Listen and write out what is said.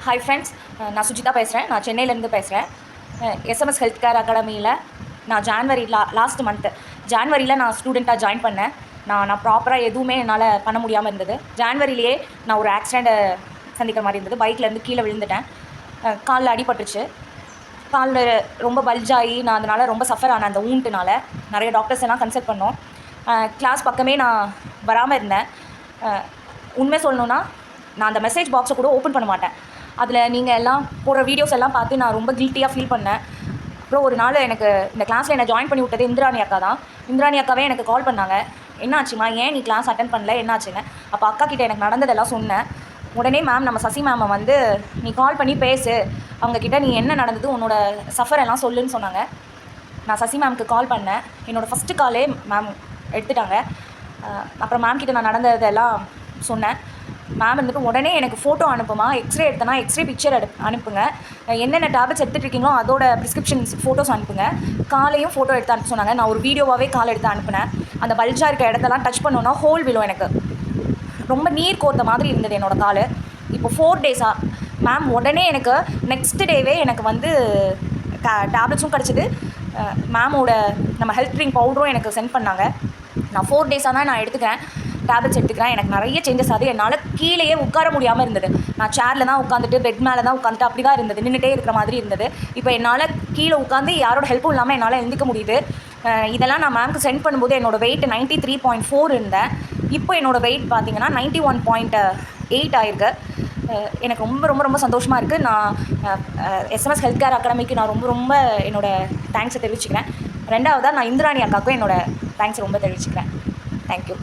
Hi friends, நான் சுஜிதா பேசுகிறேன். நான் சென்னையிலேருந்து பேசுகிறேன். எஸ்எம்எஸ் ஹெல்த் கேர் அகாடமியில் நான் லாஸ்ட் மந்த்து ஜான்வரியில் நான் ஸ்டூடெண்ட்டாக ஜாயின் பண்ணேன். நான் ப்ராப்பராக எதுவுமே என்னால் பண்ண முடியாமல் இருந்தது. ஜான்வரியிலேயே நான் ஒரு ஆக்சிடெண்ட்டை சந்திக்கிற மாதிரி இருந்தது. பைக்லேருந்து கீழே விழுந்துட்டேன். காலில் அடிபட்டுருச்சு. காலில் ரொம்ப பல்ஜாகி நான் அதனால் ரொம்ப சஃபர் ஆனேன். அந்த ஊண்ட்டுனால நிறைய டாக்டர்ஸ் எல்லாம் கன்சல்ட் பண்ணோம். கிளாஸ் பக்கமே நான் வராமல் இருந்தேன். உண்மை சொல்லணுன்னா நான் அந்த மெசேஜ் பாக்ஸை கூட ஓப்பன் பண்ண மாட்டேன். அதில் நீங்கள் எல்லாம் போடுற வீடியோஸ் எல்லாம் பார்த்து நான் ரொம்ப கில்ட்டியாக ஃபீல் பண்ணேன். அப்புறம் ஒரு நாள் எனக்கு இந்த கிளாஸில் என்னை ஜாயின் பண்ணி விட்டது இந்திராணி அக்கா தான். இந்திராணி அக்காவே எனக்கு கால் பண்ணாங்க. என்னாச்சுமா, ஏன் நீ கிளாஸ் அட்டன் பண்ணல, என்னாச்சுன்னு. அப்போ அக்கா கிட்டே எனக்கு நடந்ததெல்லாம் சொன்னேன். உடனே மேம், நம்ம சசி மேமை வந்து நீ கால் பண்ணி பேசு, அவங்கக்கிட்ட நீ என்ன நடந்தது, உன்னோட சஃபர் எல்லாம் சொல்லுன்னு சொன்னாங்க. நான் சசி மேம்க்கு கால் பண்ணேன். என்னோடய ஃபஸ்ட்டு காலே மேம் எடுத்துட்டாங்க. அப்புறம் மேம் கிட்ட நான் நடந்ததெல்லாம் சொன்னேன். மேம் வந்துட்டு உடனே எனக்கு ஃபோட்டோ அனுப்புமா, எக்ஸ்ரே எடுத்தனா எக்ஸ்ரே பிக்சர் அனுப்புங்க, என்னென்ன டேப்லெட்ஸ் எடுத்துகிட்டு இருக்கீங்களோ அதோட ப்ரிஸ்கிரிப்ஷன்ஸ் ஃபோட்டோஸ் அனுப்புங்க, காலையும் ஃபோட்டோ எடுத்து அனுப்ப சொன்னாங்க. நான் ஒரு வீடியோவாகவே கால் எடுத்து அனுப்புனேன். அந்த பல்ஜாக இருக்க இடத்தெல்லாம் டச் பண்ணோன்னா ஹோல் விழும். எனக்கு ரொம்ப நீர் கோர்த்த மாதிரி இருந்தது என்னோடய கால். இப்போ 4 டேஸாக மேம் உடனே எனக்கு நெக்ஸ்ட் டேவே எனக்கு வந்து டேப்லெட்ஸும் கிடச்சிது. மேமோட நம்ம ஹெல்த் ட்ரிங்க் பவுடரும் எனக்கு சென்ட் பண்ணாங்க. நான் 4 டேஸாக தான் நான் எடுத்துக்கிறேன், டேப்லெட்ஸ் எடுத்துக்கிறேன். எனக்கு நிறைய சேஞ்சஸ் ஆகுது. என்னால் கீழேயே உட்கார முடியாமல் இருந்தது. நான் சேரில் தான் உட்காந்துட்டு, பெட் மேலே தான் உட்காந்துட்டு அப்படி தான் இருந்தது, நின்றுட்டே இருக்கிற மாதிரி இருந்தது. இப்போ என்னால் கீழே உட்காந்து யாரோட ஹெல்ப்பும் இல்லாமல் என்னால் எழுந்திக்க முடியுது. இதெல்லாம் நான் மேம்க்கு சென்ட் பண்ணும்போது என்னோடய வெயிட் 93.4 இருந்தேன். இப்போ என்னோடய வெயிட் பார்த்திங்கன்னா 91.8 ஆயிருக்கு. எனக்கு ரொம்ப ரொம்ப ரொம்ப சந்தோஷமாக இருக்குது. நான் எஸ்எம்எஸ் ஹெல்த் கேர் அகாடமிக்கு நான் ரொம்ப ரொம்ப என்னோடய தேங்க்ஸை தெரிவிச்சுக்கிறேன். ரெண்டாவதாக நான் இந்திராணி அக்காவுக்கும் என்னோடய தேங்க்ஸ் ரொம்ப தெரிவிச்சுக்கிறேன். தேங்க்யூ.